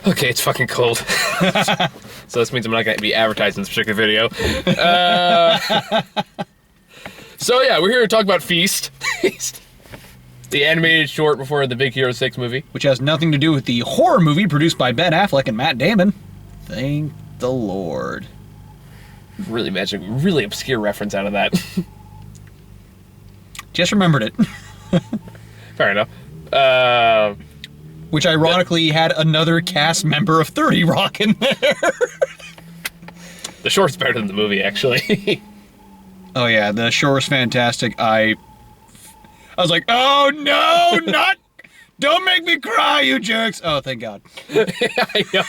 Okay, it's fucking cold. So this means I'm not going to be advertising this particular video. So yeah, we're here to talk about Feast. The animated short before the Big Hero 6 movie. Which has nothing to do with the horror movie produced by Ben Affleck and Matt Damon. Thank the Lord. Really magic, really obscure reference out of that. Just remembered it. Fair enough. Which ironically had another cast member of 30 Rock in there. The short's better than the movie, actually. Oh yeah, the short was fantastic. I was like, oh no, not... Don't make me cry, you jerks! Oh, thank God. I know.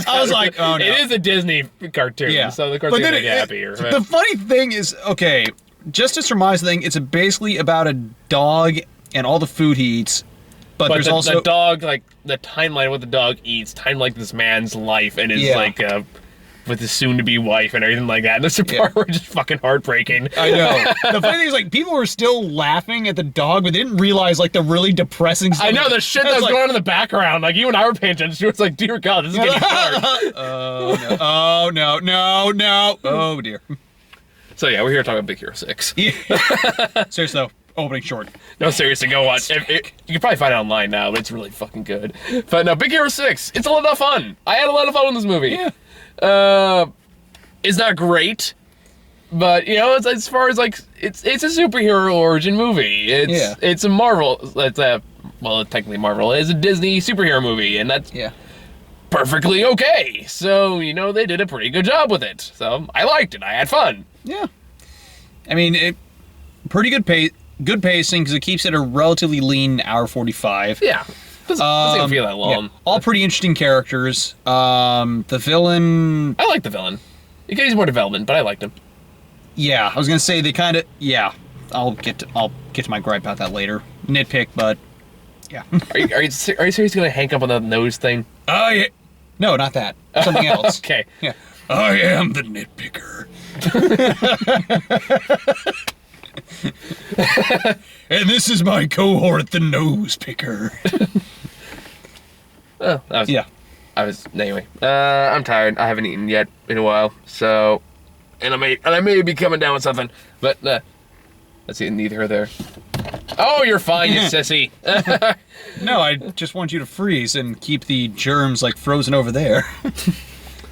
I was like, oh no. It is a Disney cartoon, Yeah. so the cartoon's make you happier. Right? The funny thing is, okay, just to surmise the thing, it's basically about a dog and all the food he eats, but there's also... the dog, like, the timeline of what the dog eats, like this man's life, and his, like, with his soon-to-be wife and everything like that. And there's a part where it's just fucking heartbreaking. I know. The funny thing is, like, people were still laughing at the dog, but they didn't realize, like, the really depressing stuff. I know, the shit that was going on in the background. Like, you and I were paying attention to it. It's like, dear God, this is getting hard. Oh, no. Oh, dear. So, yeah, we're here to talk about Big Hero 6. Yeah. Seriously, though, opening short. No, seriously, go watch. You can probably find it online now, but it's really fucking good. But no, Big Hero 6, it's a lot of fun. I had a lot of fun with this movie. Yeah. It's not great, but you know, it's as far as like it's a superhero origin movie. It's a Marvel. Well, technically Marvel is a Disney superhero movie, and that's perfectly okay. So you know, they did a pretty good job with it. So I liked it. I had fun. Yeah. I mean, pretty good pacing because it keeps it a relatively lean hour 45. Yeah. Doesn't even feel that long. Yeah. All pretty interesting characters. The villain... I like the villain. He could use more development, but I liked him. Yeah, I was gonna say they kind of... Yeah, I'll get to my gripe about that later. Nitpick, but... Yeah. Are you seriously gonna hang up on the nose thing? Oh, yeah. No, not that. Something else. Okay. Yeah. I am the nitpicker. And this is my cohort, the nose picker. Oh, anyway. I'm tired. I haven't eaten yet in a while, so, and I may be coming down with something, but let's see, neither here or there. Oh, you're fine, you sissy. No, I just want you to freeze and keep the germs like frozen over there.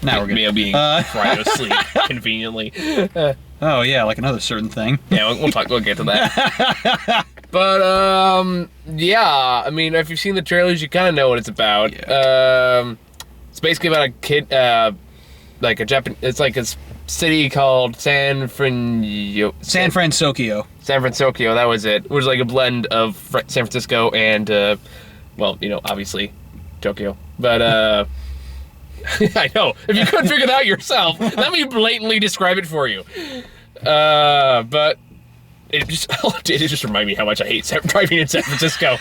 Now we're good. Me being fried to sleep conveniently. Oh yeah, like another certain thing. Yeah, we'll get to that. But yeah, I mean, if you've seen the trailers, you kind of know what it's about. Yeah. It's basically about a kid, like a it's like a city called San Francisco. San Francisco, that was it. It was like a blend of San Francisco and, well, you know, obviously, Tokyo. But, I know. If you couldn't figure that out yourself, let me blatantly describe it for you. But it just reminded me how much I hate driving in San Francisco.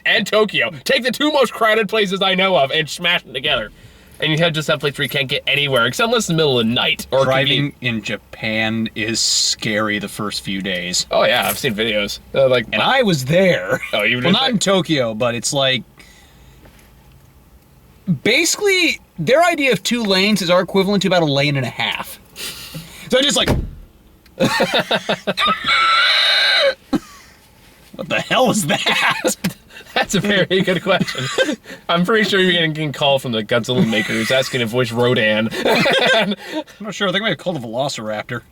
And Tokyo. Take the two most crowded places I know of and smash them together. And you just have places where you can't get anywhere, except unless it's the middle of the night. Or driving in Japan is scary the first few days. Oh yeah, I've seen videos. And I was there. Oh, you were well, not in Tokyo, but it's like... Basically, their idea of 2 lanes is our equivalent to about 1.5 lanes. So I just like... What the hell is that? That's a very good question. I'm pretty sure you're getting a call from the Godzilla makers asking if which Rodan. I'm not sure. I think I might have called a Velociraptor.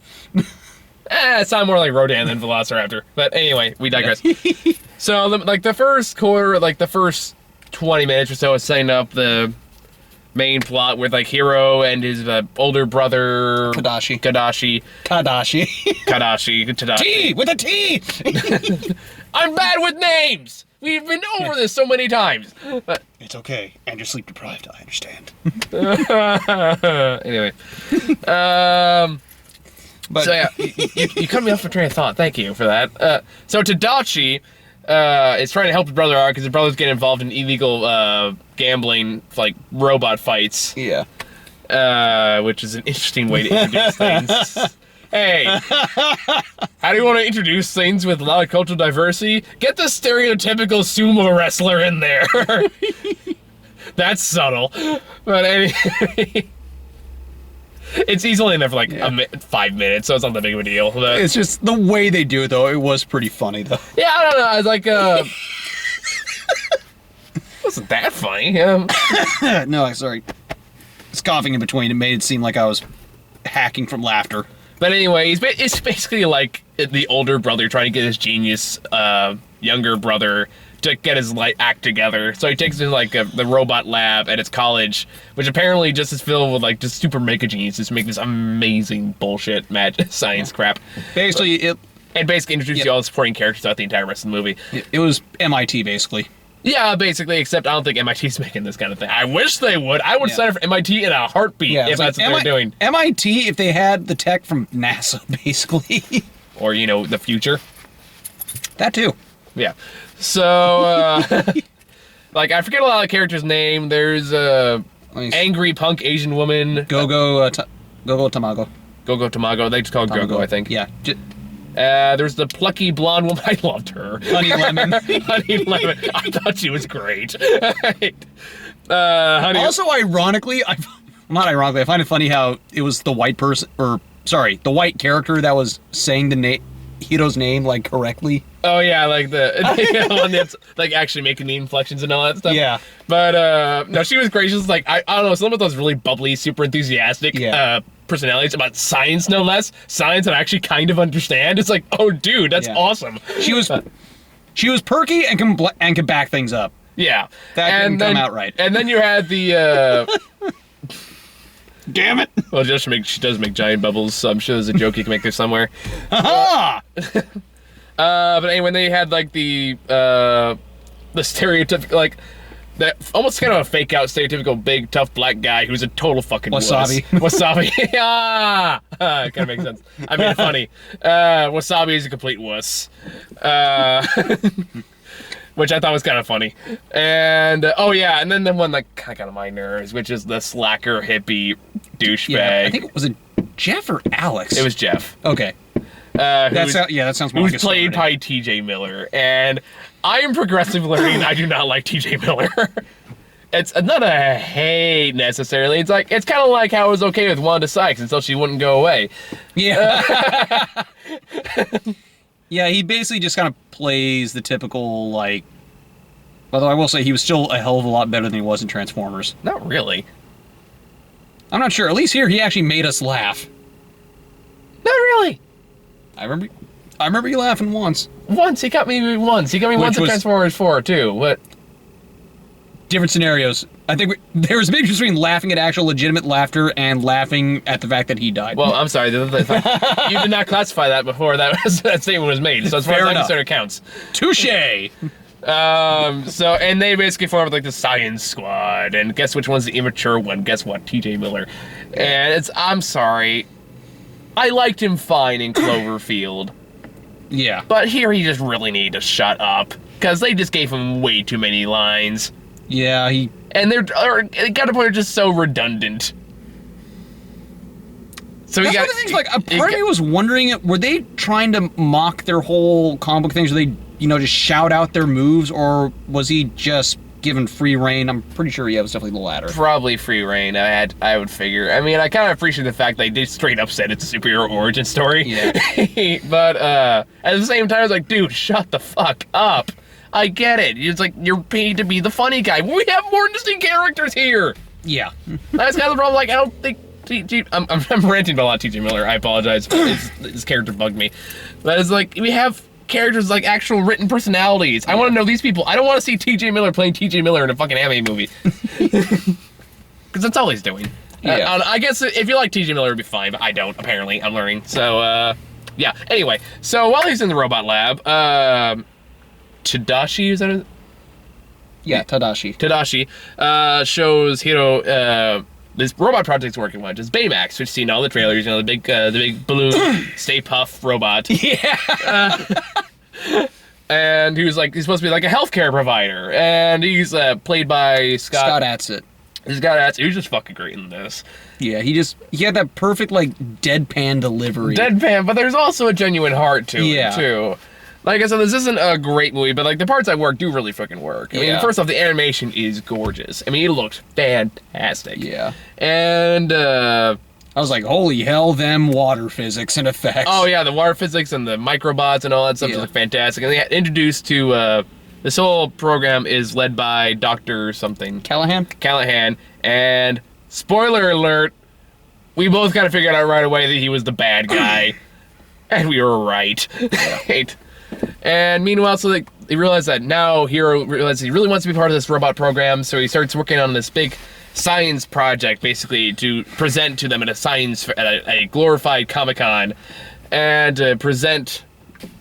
It sounded more like Rodan than Velociraptor. But anyway, we digress. So, like, the first quarter, like, the first 20 minutes or so is setting up the main plot with, like, Hiro and his older brother... Tadashi. T! With a T! I'm bad with names! We've been over this so many times. But it's okay. And you're sleep deprived. I understand. Anyway. But so yeah, you cut me off for train of thought. Thank you for that. So Tadashi is trying to help his brother out because his brother's getting involved in illegal gambling, like robot fights. Yeah. Which is an interesting way to introduce things. Hey, how do you want to introduce things with a lot of cultural diversity? Get the stereotypical sumo wrestler in there. That's subtle. But anyway, he's only in there for like 5 minutes, so it's not that big of a deal. But, It's just the way they do it, though. It was pretty funny, though. yeah, I don't know. I was like, wasn't that funny? No, sorry. It's coughing in between. It made it seem like I was hacking from laughter. But anyway, it's basically like the older brother trying to get his genius younger brother to get his act together. So he takes him to like the robot lab at his college, which apparently just is filled with like just super mega geniuses to make this amazing bullshit magic science crap. Basically, And basically introduce you all the supporting characters throughout the entire rest of the movie. it was MIT, basically. Yeah, basically, except I don't think MIT's making this kind of thing. I wish they would. I would sign up for MIT in a heartbeat if that's what they're doing. MIT, if they had the tech from NASA, basically. Or, you know, the future. That too. Yeah. So, like, I forget a lot of the characters' name. There's angry punk Asian woman. Gogo Tamago. Gogo Tamago. They just call it Gogo, I think. Yeah. There's the plucky blonde woman. I loved her. Honey Lemon. Honey Lemon. I thought she was great. Honey. Also, ironically, I find it funny how it was the white person, the white character that was saying the Hiro's name like correctly. Oh yeah, like the one that's like actually making the inflections and all that stuff. Yeah. But no, she was great. She was like I don't know, some of those really bubbly, super enthusiastic personalities about science, no less. Science that I actually kind of understand. It's like, oh dude, that's awesome. She was perky and can back things up. Yeah. That didn't come out right. And then you had the Damn it! well, she does make giant bubbles, so I'm sure there's a joke you can make there somewhere. Aha! But anyway, they had like the stereotypical, like that almost kind of a fake out stereotypical big tough black guy who's a total fucking Wasabi. wuss. Wasabi. Ah, kind of makes sense. I mean, funny. Wasabi is a complete wuss. Which I thought was kind of funny. And, oh yeah, and then the one that kind of got on my nerves, which is the slacker hippie douchebag. Yeah, I think it was a Jeff or Alex. It was Jeff. Okay. That sounds more like who's played by TJ Miller. And I am progressively learning I do not like TJ Miller. It's not a hate necessarily. It's like, it's kind of like how I was okay with Wanda Sykes until she wouldn't go away. Yeah. Yeah, he basically just kind of plays the typical, like... Although I will say he was still a hell of a lot better than he was in Transformers. Not really. I'm not sure. At least here, he actually made us laugh. Not really. I remember you laughing once. Once. He got me once. He got me once in Transformers 4, too. What? Different scenarios. I think there was a big difference between laughing at actual legitimate laughter and laughing at the fact that he died. Well, I'm sorry. You did not classify that before that statement was made. So as far as I'm concerned, it counts. Touché! So, and they basically formed like the science squad, and guess which one's the immature one? Guess what? TJ Miller. And I'm sorry. I liked him fine in Cloverfield. Yeah. But here he just really needed to shut up. Because they just gave him way too many lines. Yeah, And it got to the point where just so redundant. So that's one of the things, like, a part of me was wondering, were they trying to mock their whole comic book things? Were they, just shout out their moves? Or was he just given free reign? I'm pretty sure it was definitely the latter. Probably free reign, I would figure. I mean, I kind of appreciate the fact they did straight up said it's a superhero origin story. Yeah. But at the same time, I was like, dude, shut the fuck up. I get it. It's like, you're paid to be the funny guy. We have more interesting characters here. Yeah. That's kind of the problem. Like, I don't think... I'm ranting about a lot of TJ Miller. I apologize. His character bugged me. But it's like, we have characters like actual written personalities. I want to know these people. I don't want to see TJ Miller playing TJ Miller in a fucking anime movie. Because that's all he's doing. Yeah. I guess if you like TJ Miller, it'd be fine, but I don't, apparently. I'm learning. So, yeah. Anyway, so while he's in the robot lab, Tadashi, is that it? Yeah, Tadashi. Tadashi shows Hiro this robot project's working on, which is Baymax, which you've seen all the trailers, the big balloon Stay Puft robot. Yeah. And he's supposed to be like a healthcare provider, and he's played by Scott Adsit. Scott Adsit, who's just fucking great in this. Yeah, he had that perfect, like, deadpan delivery. Deadpan, but there's also a genuine heart to it, too. Like I said, this isn't a great movie, but like the parts that work do really fucking work. I mean, first off, the animation is gorgeous. I mean, it looks fantastic. Yeah. And I was like, holy hell, them water physics and effects. oh yeah, the water physics and the microbots and all that stuff look fantastic. And they got introduced to this whole program is led by Dr. something. Callahan. And spoiler alert, we both kind of figured out right away that he was the bad guy. And we were right. Right. And meanwhile, so they realize that now Hero realizes he really wants to be part of this robot program, so he starts working on this big science project, basically, to present to them at a glorified Comic-Con, and present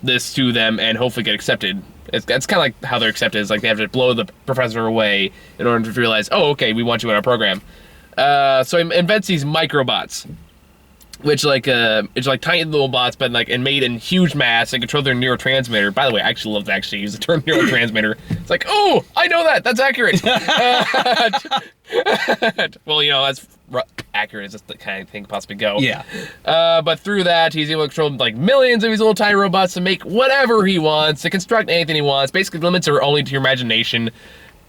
this to them and hopefully get accepted. That's kind of like how they're accepted. It's like they have to blow the professor away in order to realize, oh, okay, we want you in our program. So he invents these microbots, which it's like tiny little bots, but like and made in huge mass and control their neurotransmitter. By the way, I actually love to actually use the term neurotransmitter. It's like, oh, I know that. That's accurate. Well, you know, that's accurate as the kind of thing could possibly go. Yeah. But through that, he's able to control like millions of these little tiny robots to make whatever he wants, to construct anything he wants. Basically, the limits are only to your imagination.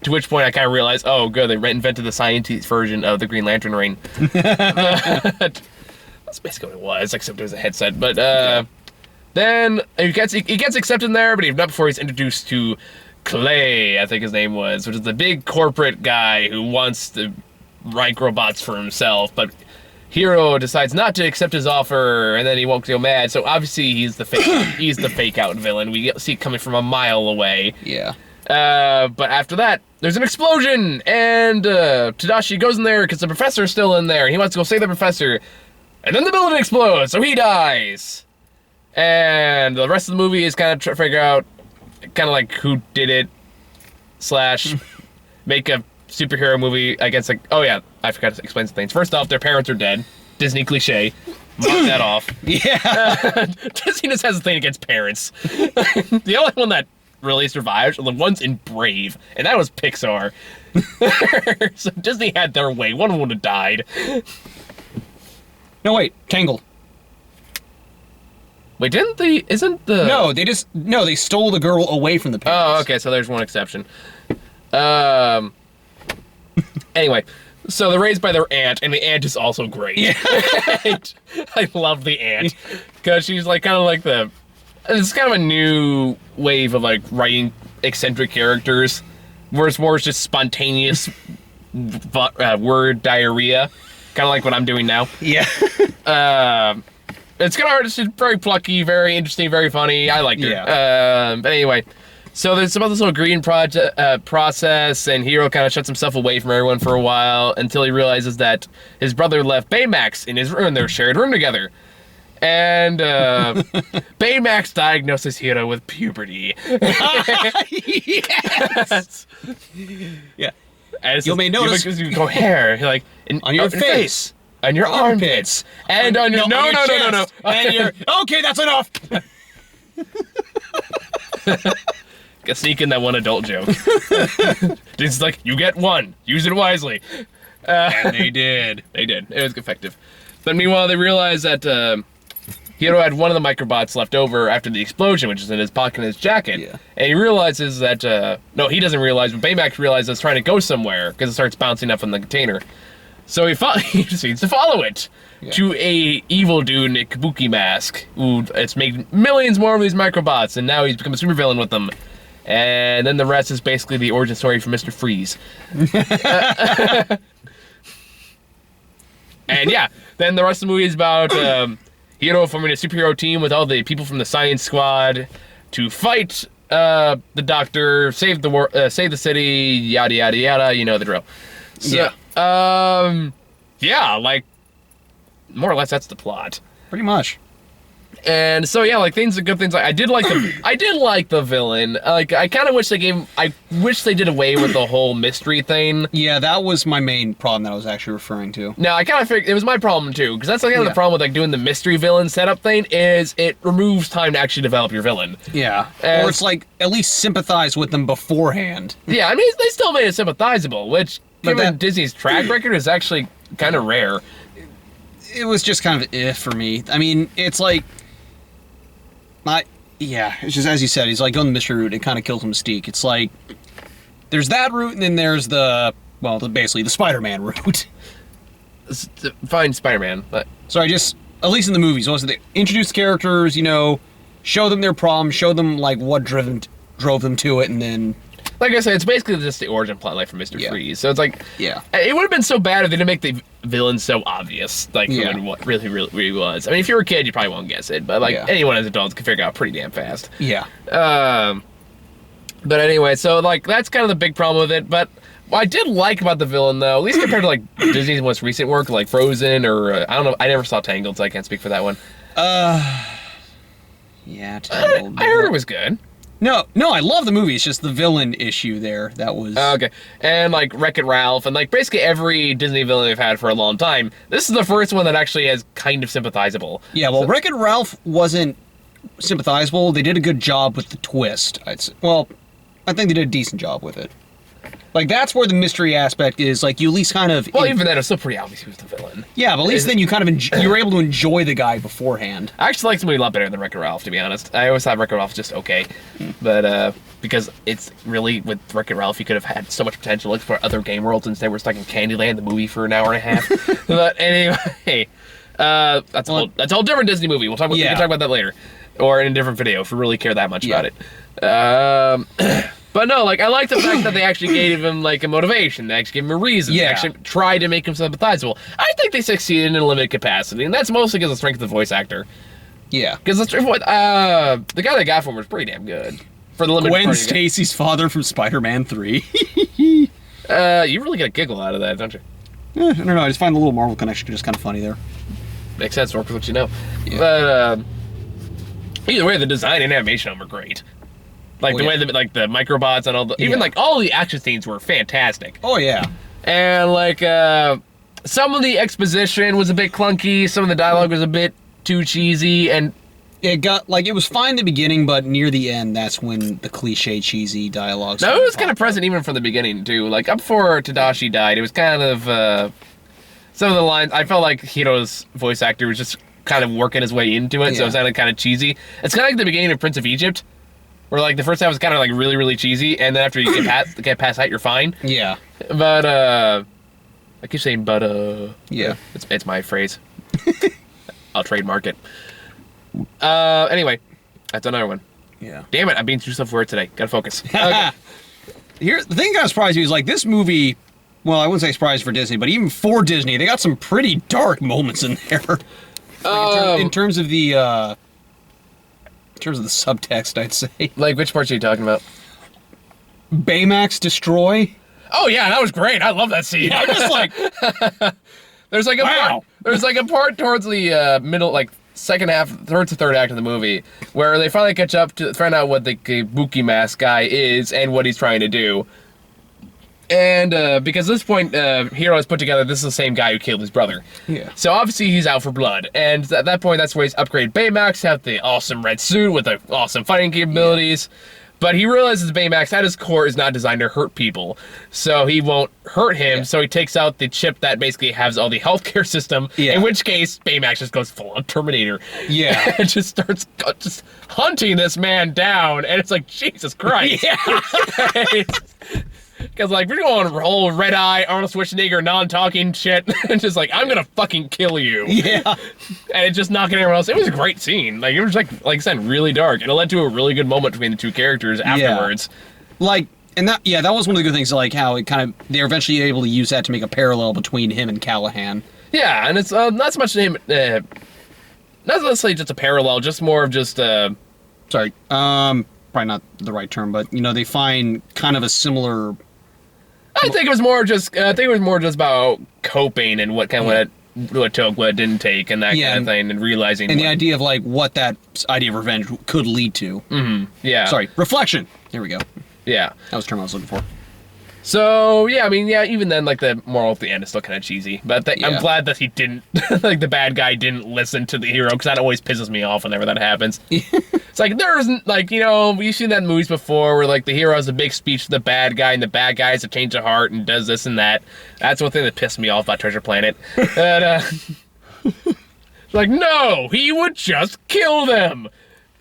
To which point I kind of realized, oh, good, they invented the scientist version of the Green Lantern ring. That's basically what it was, except it was a headset. But then he gets accepted there, but not before he's introduced to Clay, I think his name was, which is the big corporate guy who wants to rank robots for himself. But Hero decides not to accept his offer, and then he won't go mad. So obviously he's the fake out villain. We see it coming from a mile away. Yeah. But after that, there's an explosion, and Tadashi goes in there because the professor's still in there. He wants to go save the professor. And then the building explodes, so he dies. And the rest of the movie is kind of trying to figure out, kind of like who did it, / make a superhero movie. I guess like, oh yeah, I forgot to explain some things. First off, their parents are dead. Disney cliche. Mark that off. Yeah. Disney just has a thing against parents. The only one that really survived are the ones in Brave, and that was Pixar. So Disney had their way. One of them would have died. No, wait, Tangled. Wait, No, they stole the girl away from the parents. Oh, okay, so there's one exception. Anyway, so they're raised by their aunt, and the aunt is also great. Yeah. I love the aunt, because she's like kind of like it's kind of a new wave of like writing eccentric characters, where it's more just spontaneous word diarrhea. Kind of like what I'm doing now. Yeah. It's kind of hard. It's very plucky, very interesting, very funny. I liked it. Yeah. But anyway, so there's about this little green process, and Hero kind of shuts himself away from everyone for a while until he realizes that his brother left Baymax in his room, their shared room together. And Baymax diagnoses Hero with puberty. Yes. Yeah. And you may notice you go hair like on your face, on your armpits, and on your no. And your okay, that's enough. Sneak in that one adult joke. It's like, you get one, use it wisely. And they did. They did. It was effective. But meanwhile, they realized that Hero had one of the microbots left over after the explosion, which is in his pocket in his jacket. Yeah. And he realizes that, no, he doesn't realize, but Baymax realizes it's trying to go somewhere because it starts bouncing up from the container. So he proceeds to follow it to a evil dude in a kabuki mask who it's made millions more of these microbots, and now he's become a supervillain with them. And then the rest is basically the origin story for Mr. Freeze. And yeah, then the rest of the movie is about Hero forming a superhero team with all the people from the Science Squad to fight the Doctor, save the city, yada yada yada. You know the drill. So, yeah, like more or less that's the plot. Pretty much. And so yeah, like good things. Like I did like the villain. Like I kind of wish I wish they did away with the whole mystery thing. Yeah, that was my main problem that I was actually referring to. No, I kind of figured it was my problem too, because that's like the problem with like doing the mystery villain setup thing is it removes time to actually develop your villain. Yeah, or it's like at least sympathize with them beforehand. Yeah, I mean they still made it sympathizable, which given Disney's track record is actually kind of rare. It was just kind of for me. I mean, it's like Yeah, it's just as you said, he's like going the mystery route. It kind of kills the mystique. It's like there's that route, and then there's basically the Spider-Man route. Fine, Spider-Man, but So I just, at least in the movies, also they introduce characters, show them their problems, show them like what drove them to it, and then. Like I said, it's basically just the origin plotline for Mr. Freeze. So it's like, it would have been so bad if they didn't make the villain so obvious, like what really was. I mean, if you're a kid, you probably won't guess it, but like anyone as adults can figure out pretty damn fast. Yeah. But anyway, so like that's kind of the big problem with it. But what I did like about the villain, though, at least compared to like Disney's most recent work, like Frozen or I don't know, I never saw Tangled, so I can't speak for that one. Yeah, Tangled. I heard it was good. No, I love the movie. It's just the villain issue there. That was... Okay. And, like, Wreck-It Ralph, and, like, basically every Disney villain they've had for a long time, this is the first one that actually is kind of sympathizable. Yeah, well, Wreck-It Ralph wasn't sympathizable. They did a good job with the twist, I'd say. Well, I think they did a decent job with it. Like, that's where the mystery aspect is, like, you at least kind of... Well, even then, it's still pretty obvious who's the villain. Yeah, but at least then you kind of you were able to enjoy the guy beforehand. I actually like the movie a lot better than Wreck-It Ralph, to be honest. I always thought Wreck-It Ralph was just okay. But, because it's really, with Wreck-It Ralph, you could have had so much potential to explore other game worlds. Instead, we're stuck in Candyland, the movie, for an hour and a half. But anyway, that's a whole different Disney movie. We can talk about that later. Or in a different video, if we really care that much about it. But no, like, I like the fact that they actually gave him, like, a motivation. They actually gave him a reason. They actually tried to make him sympathizable. I think they succeeded in a limited capacity, and that's mostly because of the strength of the voice actor. Yeah. Because the guy they got for him was pretty damn good. For the limited Gwen Stacy's father from Spider-Man 3. You really get a giggle out of that, don't you? I don't know, I just find the little Marvel connection just kind of funny there. Makes sense, work with what you know. Yeah. But, either way, the design and animation of them are great. Like, the way that, like, the microbots and all the... Even, like, all the action scenes were fantastic. Oh, yeah. And, like, some of the exposition was a bit clunky. Some of the dialogue was a bit too cheesy. And it got, like, it was fine in the beginning, but near the end, that's when the cliche cheesy dialogue... No, it was kind of present even from the beginning, too. Like, up before Tadashi died, it was kind of, some of the lines... I felt like Hiro's voice actor was just kind of working his way into it, so it sounded kind of cheesy. It's kind of like the beginning of Prince of Egypt. Where, like, the first half was kind of, like, really, really cheesy, and then after you get past that, you're fine. Yeah. But, I keep saying, yeah. It's my phrase. I'll trademark it. Anyway, that's another one. Yeah. Damn it, I'm being too self-aware today. Gotta focus. Okay. The thing that kind of surprised me is, like, this movie, well, I wouldn't say surprised for Disney, but even for Disney, they got some pretty dark moments in there. Like, in terms of the, in terms of the subtext, I'd say. Like, which parts are you talking about? Baymax destroy. Oh, yeah, that was great. I love that scene. I'm just like... There's like a part towards the middle, like, second half, third act of the movie, where they finally catch up to find out what the Kabuki mask guy is and what he's trying to do. And because at this point, Hiro has put together, this is the same guy who killed his brother. Yeah. So obviously he's out for blood. And at that point, that's where he's upgraded Baymax, have the awesome red suit with the awesome fighting capabilities. Yeah. But he realizes Baymax at his core is not designed to hurt people. So he won't hurt him, so he takes out the chip that basically has all the healthcare system, in which case Baymax just goes full on Terminator. Yeah. And just starts just hunting this man down, and it's like, Jesus Christ. Yeah. Because, like, we're going whole red eye, Arnold Schwarzenegger, non-talking shit, and just like, I'm gonna fucking kill you. Yeah. And it's just knocking everyone else. It was a great scene. Like, it was, like I said, really dark. And it led to a really good moment between the two characters afterwards. Like, and that was one of the good things, like, how it kind of, they're eventually able to use that to make a parallel between him and Callahan. Yeah, and it's not so much him, not necessarily just a parallel, just more of just, sorry, probably not the right term, but, they find kind of a similar... I think it was more just about coping and what kind of what took, what it didn't take, and that kind of thing, and realizing. And the idea of, like, what that idea of revenge could lead to. Mm-hmm. Yeah. Sorry, reflection. There we go. Yeah. That was the term I was looking for. So, yeah, I mean, yeah, even then, like, the moral at the end is still kind of cheesy. But I'm glad that he didn't, like, the bad guy didn't listen to the hero, because that always pisses me off whenever that happens. It's like, there isn't, like, we've seen that in movies before, where, like, the hero has a big speech to the bad guy, and the bad guy has a change of heart and does this and that. That's one thing that pissed me off about Treasure Planet. And, like, no, he would just kill them!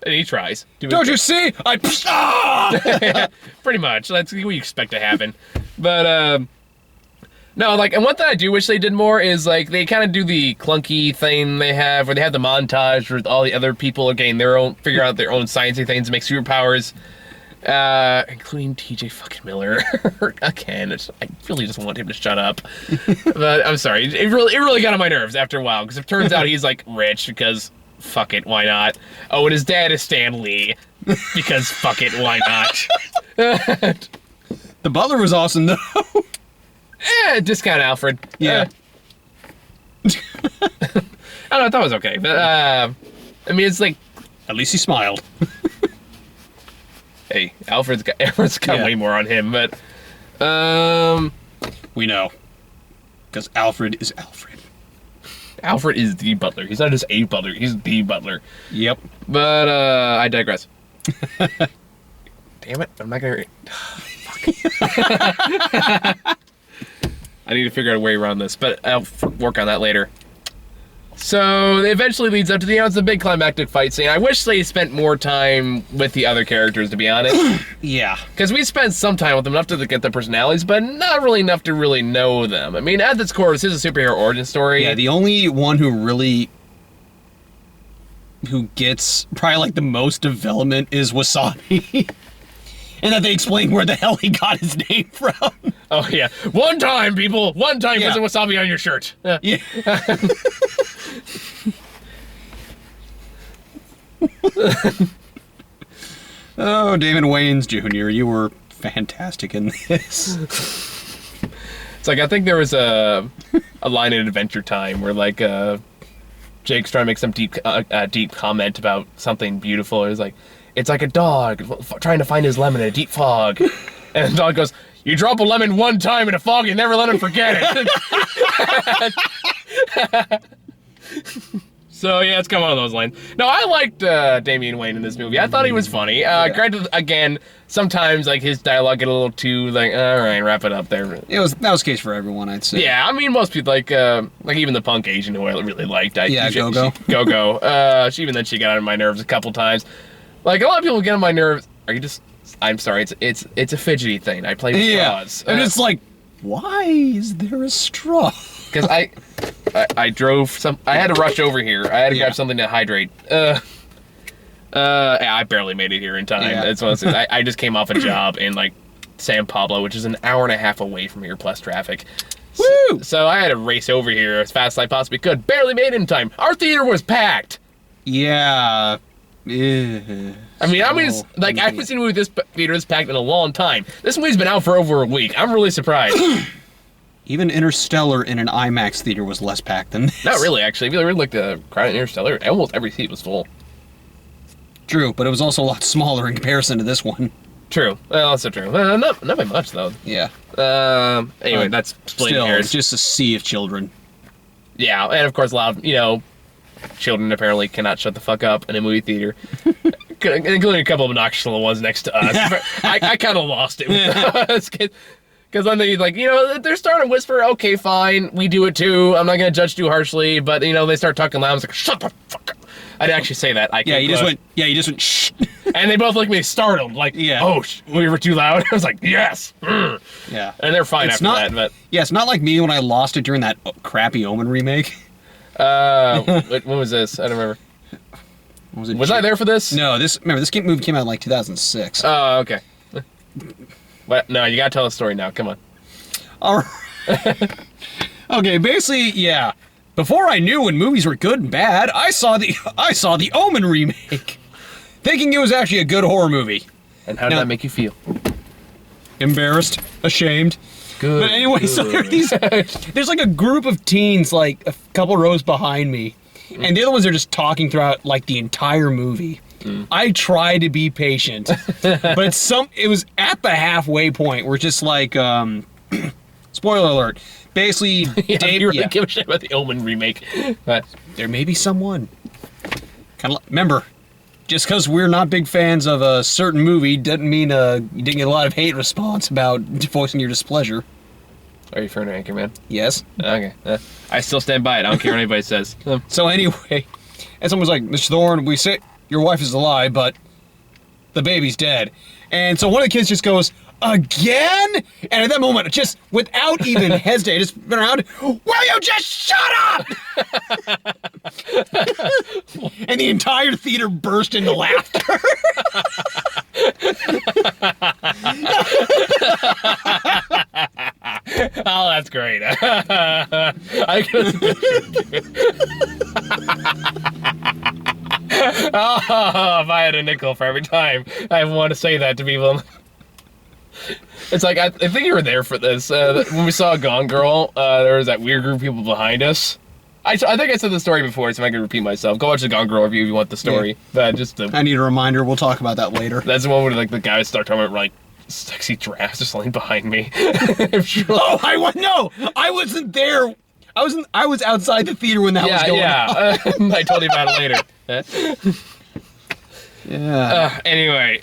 And he tries. Don't you see? Pretty much. That's what you expect to happen. But, no, like, and one thing I do wish they did more is, like, they kind of do the clunky thing they have, where they have the montage where all the other people are getting figure out their own sciencey things to make superpowers, including TJ fucking Miller. Again, I really just want him to shut up. But I'm sorry, it really got on my nerves after a while, because it turns out he's, like, rich, because fuck it, why not? Oh, and his dad is Stan Lee, because fuck it, why not? The butler was awesome, though. Discount Alfred. Yeah. I don't know, I thought it was okay. But, I mean, it's like... At least he smiled. Hey, Alfred's got way more on him, but... We know. Because Alfred is Alfred. Alfred is the butler. He's not just a butler, he's the butler. Yep. But, I digress. Damn it, I'm not gonna... Fuck. I need to figure out a way around this, but I'll work on that later. So, it eventually leads up to it's a big climactic fight scene. I wish they spent more time with the other characters, to be honest. Yeah. Because we spent some time with them, enough to get their personalities, but not really enough to really know them. I mean, at its core, this is a superhero origin story. Yeah, the only one who gets probably like the most development is Wasabi. And that they explain where the hell he got his name from. Oh, yeah. One time, people. One time, put some wasabi on your shirt. Yeah. Oh, David Wayans Jr., you were fantastic in this. It's like, I think there was a line in Adventure Time where, like, Jake's trying to make some deep comment about something beautiful. It was like, it's like a dog trying to find his lemon in a deep fog. And the dog goes, you drop a lemon one time in a fog, you never let him forget it. So, yeah, it's kind of one of those lines. No, I liked Damian Wayne in this movie. I thought he was funny. Granted, again, sometimes, like, his dialogue get a little too, like, all right, wrap it up there. That was the case for everyone, I'd say. Yeah, I mean, most people, like even the punk Asian who I really liked. Go-Go. Go-Go. Even then, she got on my nerves a couple times. Like, a lot of people get on my nerves. I'm sorry, it's a fidgety thing. I play with straws. And it's like, why is there a straw? Because I drove I had to rush over here. I had to grab something to hydrate. I barely made it here in time. Yeah. That's one of those things. I just came off a job in, like, San Pablo, which is an hour and a half away from here, plus traffic. Woo! So I had to race over here as fast as I possibly could. Barely made it in time. Our theater was packed. Yeah. I haven't seen a movie this theater this packed in a long time. This movie's been out for over a week. I'm really surprised. Even Interstellar in an IMAX theater was less packed than this. Not really, actually. If you really looked at the crowd in Interstellar, almost every seat was full. True, but it was also a lot smaller in comparison to this one. True. Well, also true. Not by much, though. Yeah. Anyway, that's splitting hairs. It's just a sea of children. Yeah, and of course a lot of, children apparently cannot shut the fuck up in a movie theater. Including a couple of obnoxious little ones next to us. I kind of lost it with those kids. Because then they, like, they're starting to whisper, okay, fine, we do it too. I'm not going to judge too harshly. But, they start talking loud. I was like, shut the fuck up. I didn't actually say that. You just went, shh. And they both looked at me startled. Like, oh, we were too loud? I was like, yes. Mm. Yeah. And they're fine after that. But yeah, it's not like me when I lost it during that crappy Omen remake. When was this? I don't remember. Was I there for this? No, this movie came out in like 2006. Oh, okay. What? No, you gotta tell the story now. Come on. All right. Okay, basically, yeah. Before I knew when movies were good and bad, I saw the Omen remake, thinking it was actually a good horror movie. And how did that make you feel? Embarrassed, ashamed. Good. But anyway, so there's like a group of teens, like a couple rows behind me, and the other ones are just talking throughout like the entire movie. I try to be patient, but it was at the halfway point where it's just like, spoiler alert, basically, Dave, you really give a shit about the Omen remake. But there may be someone. Remember, just because we're not big fans of a certain movie doesn't mean you didn't get a lot of hate response about voicing your displeasure. Are you referring to Anchorman? Yes. Okay. I still stand by it. I don't care what anybody says. So anyway, and someone's like, Mr. Thorne, your wife is alive, but the baby's dead. And so one of the kids just goes, again? And at that moment, just without even hesitating, just been around, will you just shut up? And the entire theater burst into laughter. Oh, that's great. I could. Oh, if I had a nickel for every time I want to say that to people. It's like, I think you were there for this. When we saw Gone Girl, there was that weird group of people behind us. I think I said the story before, so I can repeat myself. Go watch the Gone Girl review if you want the story. Yeah. I need a reminder. We'll talk about that later. That's the one where like the guys start talking about like sexy giraffes just laying behind me. Oh, I wasn't there. I was outside the theater when that was going on. I told you about it later. Yeah. Anyway,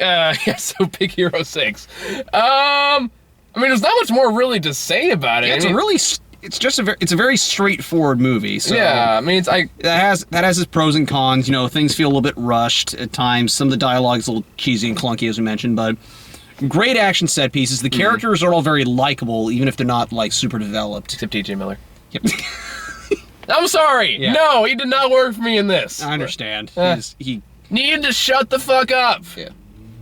so Big Hero 6. I mean, there's not much more really to say about it. Yeah, it's a very straightforward movie. So yeah, I mean, that has its pros and cons. You know, things feel a little bit rushed at times. Some of the dialogue's a little cheesy and clunky, as we mentioned, but great action set pieces. The characters are all very likable, even if they're not like super developed. Except T.J. Miller. Yep. I'm sorry. Yeah. No, he did not work for me in this. I understand. He needed to shut the fuck up. Yeah.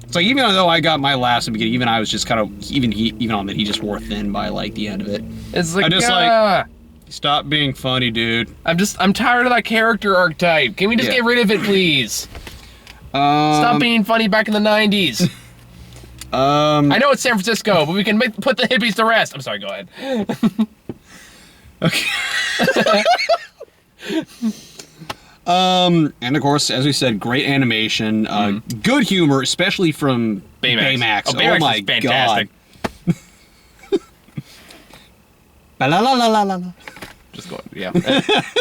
It's like, even though I got my laughs in the beginning, even I was just kind of, even on that, he just wore thin by like the end of it. It's like, stop being funny, dude. I'm tired of that character archetype. Can we just get rid of it, please? Stop being funny back in the 90s. I know it's San Francisco, but we can put the hippies to rest. I'm sorry, go ahead. Okay. And of course, as we said, great animation, good humor, especially from Baymax. Oh my god. fantastic. La la la la la. Just go. Yeah.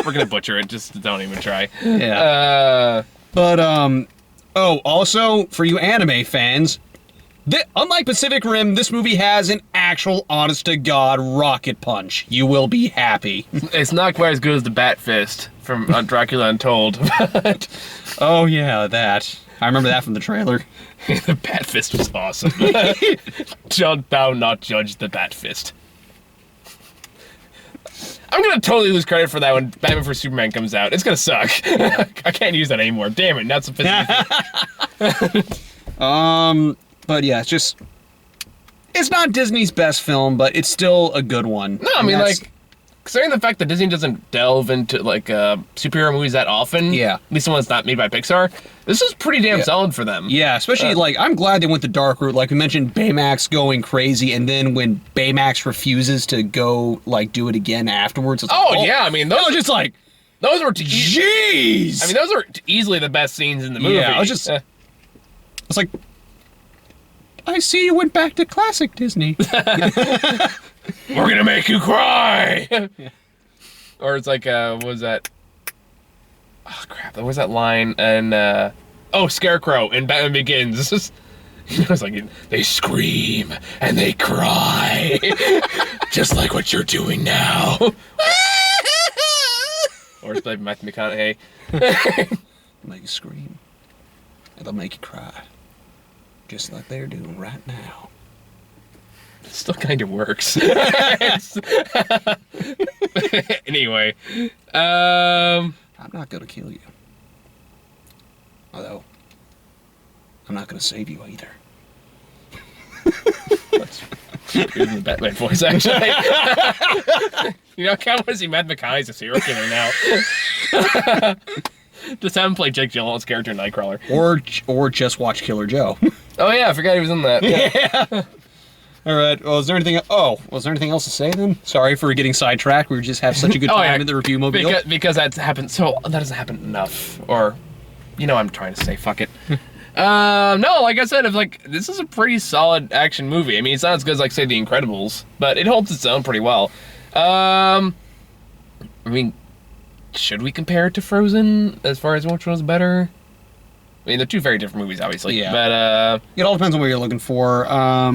We're gonna butcher it. Just don't even try. Yeah. Also for you anime fans, unlike Pacific Rim, this movie has an actual honest-to-God rocket punch. You will be happy. It's not quite as good as the Bat Fist from Dracula Untold. But oh yeah, that. I remember that from the trailer. The Bat Fist was awesome. Shalt thou not judge the Bat Fist. I'm gonna totally lose credit for that when Batman vs Superman comes out. It's gonna suck. I can't use that anymore. Damn it, not sophisticated. But yeah, it's not Disney's best film, but it's still a good one. No, I mean, like, considering the fact that Disney doesn't delve into, like, superhero movies that often, at least the one that's not made by Pixar, this is pretty damn solid for them. Yeah, especially, like, I'm glad they went the dark route. Like, we mentioned Baymax going crazy, and then when Baymax refuses to go, like, do it again afterwards, it's like, yeah, I mean, those just like, those were jeez! I mean, those were easily the best scenes in the movie. Yeah, it's like, I see you went back to classic Disney. We're gonna make you cry! Yeah. Or it's like, what was that? Oh, crap, what was that line? And, Scarecrow in Batman Begins. This is, it's like, they scream and they cry. Just like what you're doing now. Or it's like Matthew McConaughey. They'll make you scream. And they'll make you cry. Just like they're doing right now. It still kind of works. Anyway, I'm not gonna kill you. Although, I'm not gonna save you either. That's the Batman voice, actually. You know, I kind of want to see Matt McConaughey as a serial killer now. Just have him play Jake Gyllenhaal's character in Nightcrawler. Or just watch Killer Joe. Oh yeah, I forgot he was in that. Yeah. All right. Well, was there anything else to say then? Sorry for getting sidetracked. We just have such a good time in the review mobile. Because that's happened. So that doesn't happen enough. Or, you know, what I'm trying to say. Fuck it. No, like I said, this is a pretty solid action movie. I mean, it's not as good as like say The Incredibles, but it holds its own pretty well. I mean, should we compare it to Frozen as far as which one's better? I mean, they're two very different movies, obviously. Yeah. But it all depends on what you're looking for. I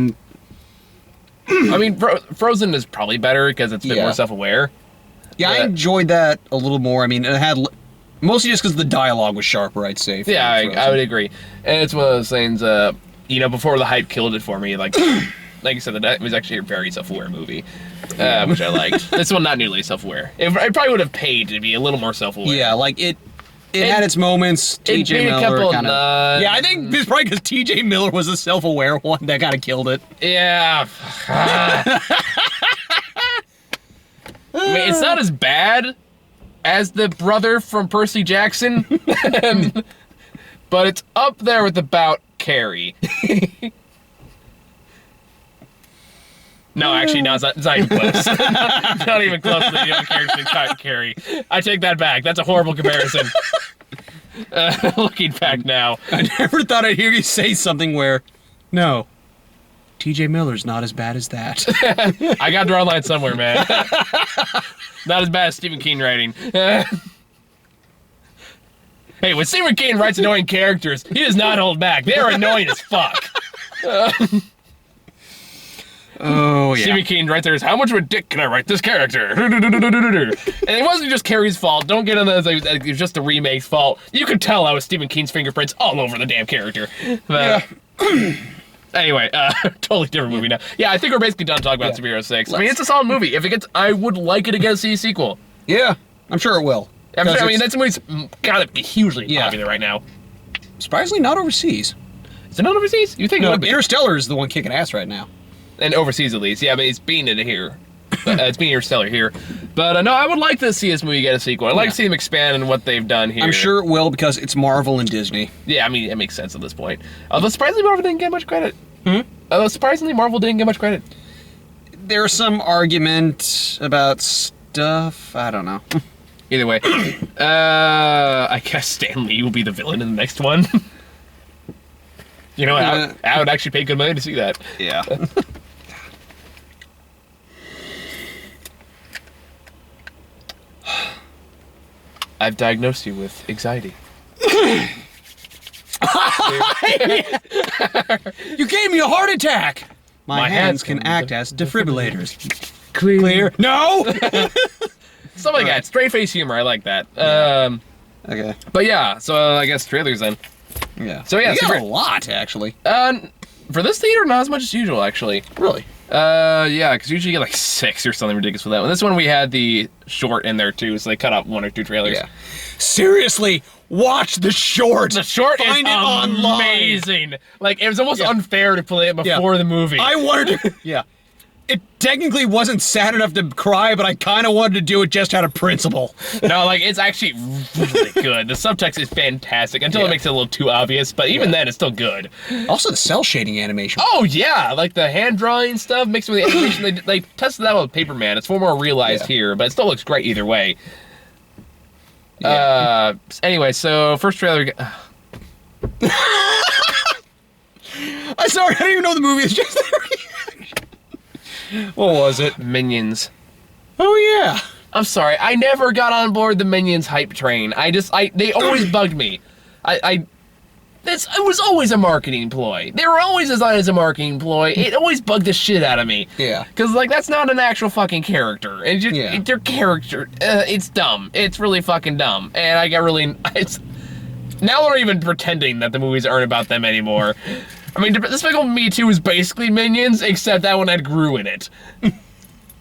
mean, Frozen is probably better because it's a bit more self-aware. Yeah, I enjoyed that a little more. I mean, it had Mostly just because the dialogue was sharper, I'd say. Yeah, I would agree. And it's one of those things, before the hype killed it for me, like I said, it was actually a very self-aware movie, which I liked. This one, not nearly self-aware. It probably would have paid to be a little more self-aware. Yeah, like it had its moments. T.J. Miller kind of. Yeah, I think it's probably because T.J. Miller was the self-aware one that kind of killed it. Yeah. I mean, it's not as bad as the brother from Percy Jackson, but it's up there with about Carrie. No, actually, no, it's not even close. Not even close to the character than Carrie. I take that back. That's a horrible comparison. Looking back now. I never thought I'd hear you say something where, no, T.J. Miller's not as bad as that. I got to draw a line somewhere, man. Not as bad as Stephen King writing. Hey, when Stephen King writes annoying characters, he does not hold back. They are annoying as fuck. Oh, yeah. Stephen King right there is, how much of a dick can I write this character? And it wasn't just Carrie's fault. Don't get on the, it was just the remake's fault. You could tell I was Stephen King's fingerprints all over the damn character. But, yeah. Anyway, totally different movie now. Yeah, I think we're basically done talking about Superhero 6. I mean, it's a solid movie. If it gets, I would like it to get a sequel. Yeah, I'm sure it will. I mean, that movie's gotta be hugely popular right now. Surprisingly not overseas. Is it not overseas? You think it would be? Interstellar is the one kicking ass right now. And overseas at least. Yeah, but it's being it here. It's being Interstellar here. But no, I would like to see this movie get a sequel. I'd like to see them expand on what they've done here. I'm sure it will because it's Marvel and Disney. Yeah, I mean, it makes sense at this point. Although surprisingly, Marvel didn't get much credit. There's some argument about stuff. I don't know. Either way, I guess Stan Lee will be the villain in the next one. You know, I would actually pay good money to see that. Yeah. I've diagnosed you with anxiety. You gave me a heart attack! My hands can act as defibrillators. Clear. No! Something like that. Straight face humor. I like that. Okay. But yeah, so I guess trailers then. Yeah. So yeah, you got a lot, actually. For this theater, not as much as usual, actually. Really? Yeah, because usually you get like 6 or something ridiculous with that one. This one we had the short in there too, so they cut out 1 or 2 trailers. Yeah. Seriously, watch the short. The short Find is it amazing. Like, it was almost unfair to play it before the movie. I wanted to. Yeah. It technically wasn't sad enough to cry, but I kind of wanted to do it just out of principle. No, like, it's actually really good. The subtext is fantastic until it makes it a little too obvious, but even then, it's still good. Also, the cell shading animation. Oh, yeah, like the hand drawing stuff mixed with the animation. They tested that with Paper Man. It's far more realized here, but it still looks great either way. Yeah. Anyway, so first trailer. I'm sorry, I don't even know the movie. It's just there. What was it? Minions. Oh, yeah. I'm sorry, I never got on board the Minions hype train. They always bugged me. It was always a marketing ploy. They were always designed as a marketing ploy. It always bugged the shit out of me. Yeah. Because, like, that's not an actual fucking character. And their character, it's dumb. It's really fucking dumb. And I got really, now they're even pretending that the movies aren't about them anymore. I mean, Despicable Me 2 is basically Minions, except that one had Gru in it.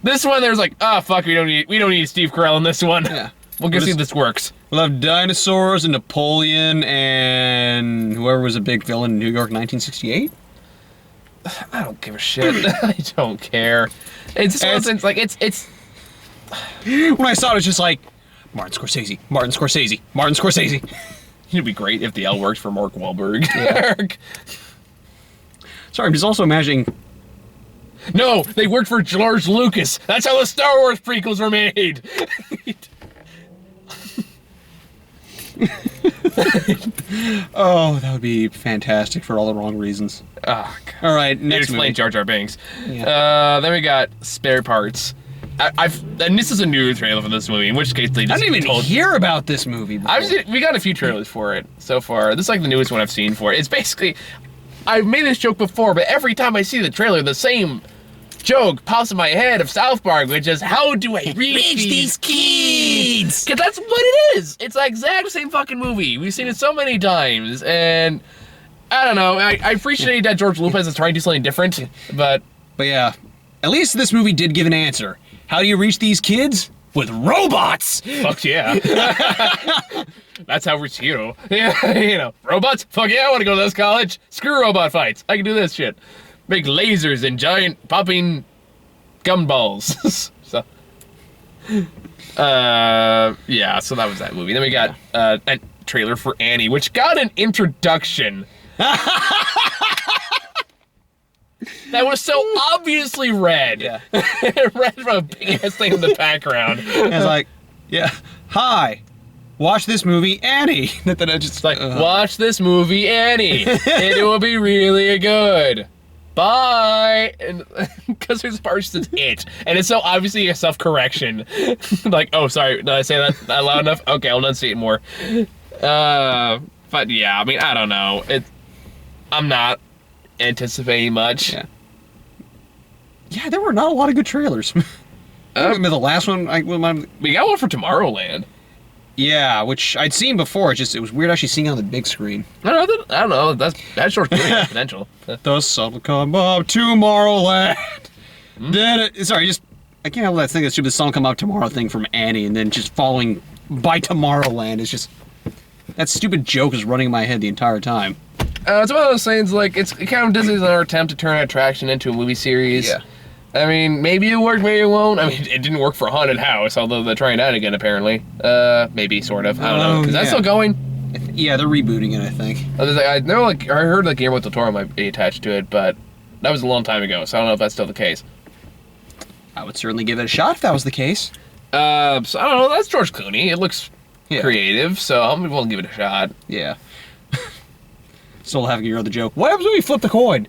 This one, there's like, oh fuck, we don't need Steve Carell in this one. Yeah. We'll see if this works. We'll have dinosaurs and Napoleon and whoever was a big villain in New York 1968. I don't give a shit. I don't care. It's just one of those things, like, it's... When I saw it, it's just like, Martin Scorsese, Martin Scorsese, Martin Scorsese. It'd be great if the L worked for Mark Wahlberg. Yeah. Sorry, I'm just also imagining... No, they worked for George Lucas. That's how the Star Wars prequels were made. Oh, that would be fantastic for all the wrong reasons. Oh, God. All right, next movie. Explain Jar Jar Binks. Yeah. Then we got Spare Parts. And this is a new trailer for this movie, in which case they just I didn't even hear about this movie before. We got a few trailers for it so far. This is like the newest one I've seen for it. It's basically... I've made this joke before, but every time I see the trailer, the same joke pops in my head of South Park, which is, how do I reach these kids? needs. Because that's what it is. It's the exact same fucking movie. We've seen it so many times, and I don't know. I appreciate that George Lopez is trying to do something different, but yeah, at least this movie did give an answer. How do you reach these kids? With robots! Fuck yeah. That's how we're hero. Yeah, robots? Fuck yeah, I want to go to this college. Screw robot fights. I can do this shit. Make lasers and giant popping gumballs. So, yeah, so that was that movie. Then we got a trailer for Annie, which got an introduction. That was so obviously red. Yeah. Red from a big ass thing in the background. It's like, yeah, hi, watch this movie, Annie. Then I just like, watch this movie, Annie. It will be really good. Bye. And because there's parts that's it, and it's so obviously a self-correction. Like, oh, sorry, did I say that not loud enough? Okay, I'll enunciate more. But yeah, I mean, I don't know. I'm not anticipating much. Yeah, there were not a lot of good trailers. The last one, we got one for Tomorrowland. Yeah, which I'd seen before. It was weird actually seeing it on the big screen. I don't know. That's short potential. The sun will come up Tomorrowland. Then I can't help that thing. That stupid "Sun Come Up Tomorrow" thing from Annie, and then just following by Tomorrowland. It's just that stupid joke is running in my head the entire time. It's one of those things, like, it's kind of Disney's another attempt to turn an attraction into a movie series. Yeah. I mean, maybe it worked, maybe it won't. I mean, it didn't work for Haunted House, although they're trying that again, apparently. Maybe, sort of. I don't know. Is that still going? Yeah, they're rebooting it, I think. I heard, like, Guillermo del Toro might be attached to it, but that was a long time ago, so I don't know if that's still the case. I would certainly give it a shot if that was the case. So I don't know. That's George Clooney. It looks creative, so I'm willing to give it a shot. Yeah. Still having your other joke. What happens when we flip the coin?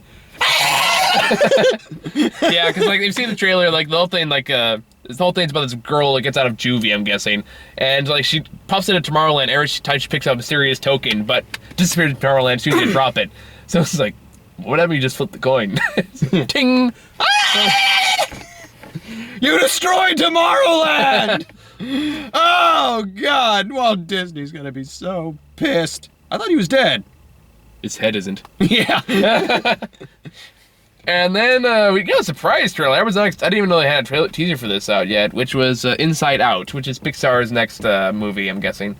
Yeah, because like they've seen the trailer, like the whole thing, like this whole thing's about this girl that gets out of juvie, I'm guessing, and like she pops into Tomorrowland every time she picks up a mysterious token, but disappears in Tomorrowland as soon as they drop it. So it's like, what happens when you just flip the coin? Ting! You destroyed Tomorrowland! Oh God! Walt Disney's gonna be so pissed. I thought he was dead. His head isn't. Yeah. And then we got a surprise trailer. I didn't even know they had a teaser for this out yet, which was Inside Out, which is Pixar's next movie, I'm guessing.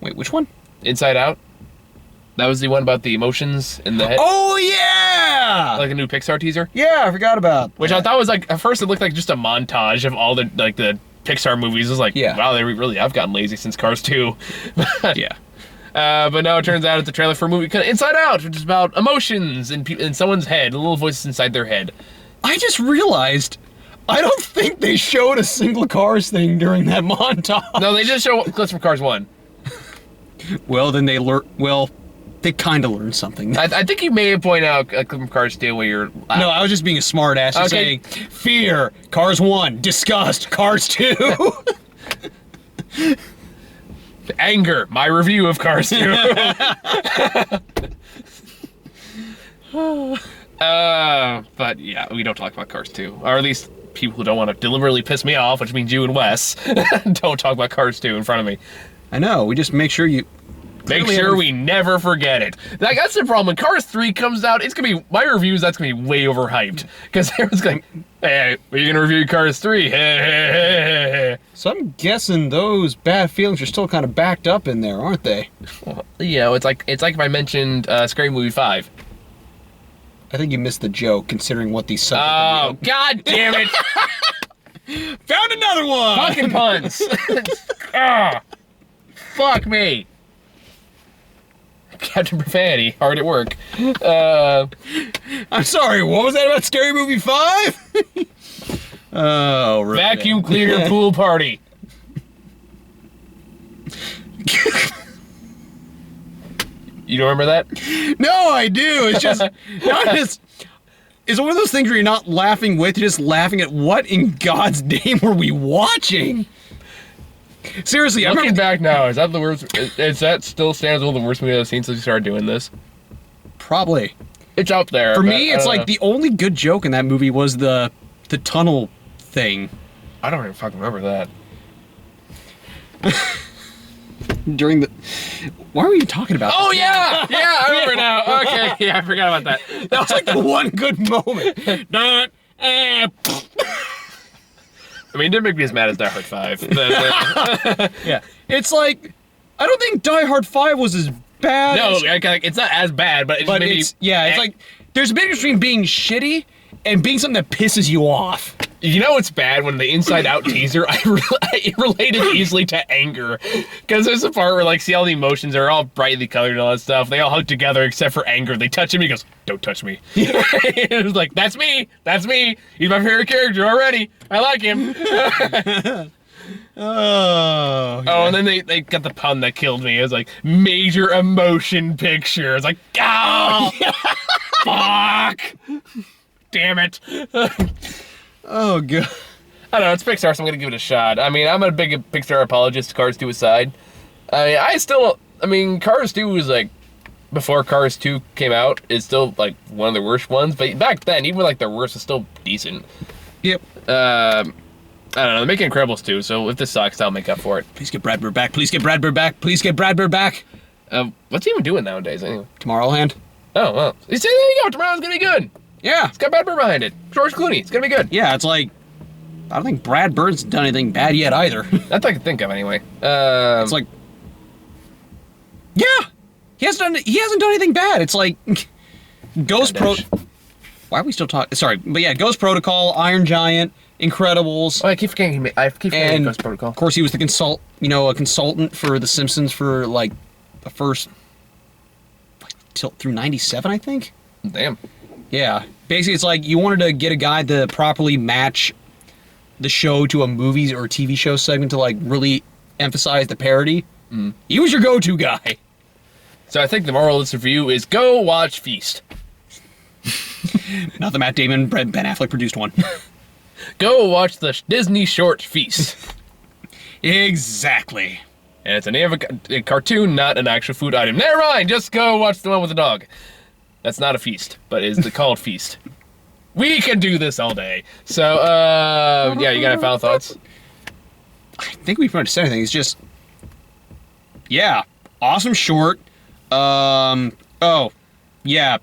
Wait, which one? Inside Out. That was the one about the emotions in the head. Oh yeah! Like a new Pixar teaser. Yeah, I forgot about. Which I thought was like, at first it looked like just a montage of all the Pixar movies. It was like, wow, they really have gotten lazy since Cars 2. Yeah. But now it turns out it's a trailer for a movie called Inside Out, which is about emotions in someone's head, little voices inside their head. I just realized, I don't think they showed a single Cars thing during that montage. No, they just show clips from Cars 1. Well, then they kind of learned something. I think you may have pointed out a clip from Cars 2 where you're... No, I was just being a smart ass and saying, fear, Cars 1, disgust, Cars 2. Anger, my review of Cars 2. But yeah, we don't talk about Cars 2. Or at least people who don't want to deliberately piss me off, which means you and Wes, don't talk about Cars 2 in front of me. I know, we just make sure you... Make sure we never forget it. Like, that's the problem. When Cars 3 comes out, it's going to be... My reviews, that's going to be way overhyped. Because everyone's going, hey, are you going to review Cars 3? Hey. So I'm guessing those bad feelings are still kind of backed up in there, aren't they? Well, you know, it's like if I mentioned Scary Movie 5. I think you missed the joke, considering what these subjects are. Oh, god damn it! Found another one! Fucking puns! Fuck me! Captain Profanity, hard at work. I'm sorry, what was that about Scary Movie 5? Oh, right. Vacuum cleaner pool party. You don't remember that? No, I do. It's just it's one of those things where you're not laughing with, you're just laughing at what in God's name were we watching? Seriously, looking back now, is that the worst? Is that still stands as one of the worst movies I've seen since we started doing this? Probably. It's up there. For me, it's like the only good joke in that movie was the tunnel thing. I don't even fucking remember that. During the... Why are we even talking about Oh, this? yeah! Yeah, I remember now. Okay, yeah, I forgot about that. That was like the one good moment. I mean, it didn't make me as mad as Die Hard 5. But, Yeah. It's like, I don't think Die Hard 5 was as bad no, as... it's not as bad, but, But maybe, it's, yeah, it's like, there's a big difference between being shitty and being something that pisses you off. You know it's bad when the Inside Out teaser, I related easily to anger. Because there's a part where, like, see all the emotions are all brightly colored and all that stuff. They all hug together except for anger. They touch him, he goes, don't touch me. It was like, that's me. He's my favorite character already. I like him. Oh, Oh, and then they got the pun that killed me. It was like, major emotion picture. It's like, oh, fuck. Damn it. Oh, God. I don't know, it's Pixar, so I'm gonna give it a shot. I mean, I'm a big Pixar apologist, Cars 2 aside. I mean, Cars 2 was like, before Cars 2 came out, it's still like one of the worst ones, but back then, even like their worst was still decent. Yep. I don't know, they're making Incredibles 2, so if this sucks, I'll make up for it. Please get Brad Bird back. Please get Brad Bird back. Please get Brad Bird back. What's he even doing nowadays, anyway? Tomorrowland. Oh, well. You see, there you go, tomorrow's gonna be good. Yeah. It's got Brad Bird behind it. George Clooney, it's gonna be good. Yeah, it's like, I don't think Brad Bird's done anything bad yet either. That's what I can think of, anyway. It's like, yeah, he hasn't done anything bad. It's like, Ghost Pro. Why are we still talking? Sorry, but yeah, Ghost Protocol, Iron Giant, Incredibles. Oh, I keep forgetting and Ghost Protocol. Of course, he was the a consultant for The Simpsons for like the first, till through '97, I think. Damn. Yeah, basically, it's like you wanted to get a guy to properly match the show to a movies or TV show segment to like really emphasize the parody. He was your go-to guy. So I think the moral of this review is go watch Feast. Not the Matt Damon, Ben Affleck produced one. Go watch the Disney short Feast. Exactly. And it's a name of a cartoon, not an actual food item. Never mind, just go watch the one with the dog. That's not a feast, but is called Feast. We can do this all day. So, yeah, you got any final thoughts? I think we've pretty much said everything. It's just, yeah, awesome short. Oh, yeah,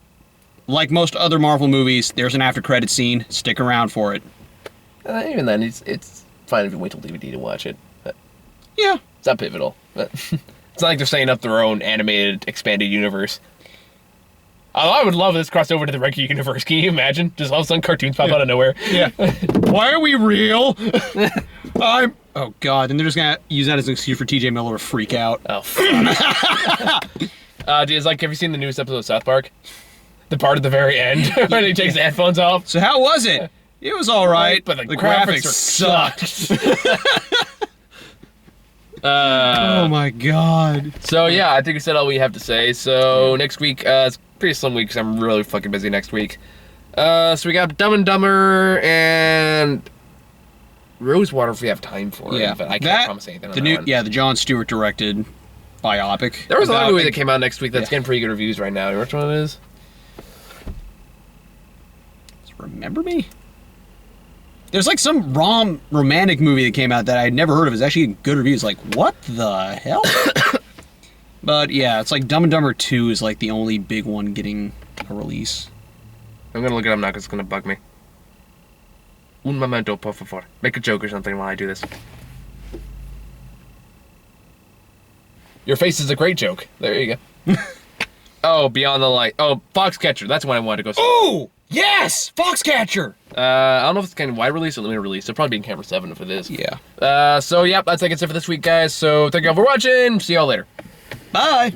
like most other Marvel movies, there's an after credit scene. Stick around for it. Even then, it's fine if you wait till DVD to watch it. But Yeah. it's not pivotal. But it's not like they're setting up their own animated, expanded universe. Although I would love this crossed over to the regular universe. Can you imagine? Just all of a sudden cartoons pop out of nowhere. Yeah. Why are we real? Oh, God. And they're just going to use that as an excuse for TJ Miller to freak out. Oh, fuck. Dude, it's like, have you seen the newest episode of South Park? The part at the very end when he takes the headphones off. So how was it? It was all right, But the graphics sucked. Oh my God. So yeah, I think we said all we have to say. So next week, it's a pretty slim week because I'm really fucking busy next week. So we got Dumb and Dumber and Rosewater if we have time for it. But I can't promise anything on that one. Yeah, the Jon Stewart directed biopic. There was another movie that came out next week that's getting pretty good reviews right now. You know which one it is? Remember Me? There's like some romantic movie that came out that I had never heard of. It's actually good reviews. Like, what the hell? But yeah, it's like Dumb and Dumber 2 is like the only big one getting a release. I'm gonna look it up now because it's gonna bug me. Un momento, por favor. Make a joke or something while I do this. Your face is a great joke. There you go. Oh, Beyond the Light. Oh, Foxcatcher. That's when I wanted to go see. Oh! Yes! Foxcatcher! I don't know if it's kind of wide release or limited release. It'll probably be in Camera 7 if it is. Yeah. So, yep, that's like it's it for this week, guys. So, thank you all for watching. See y'all later. Bye!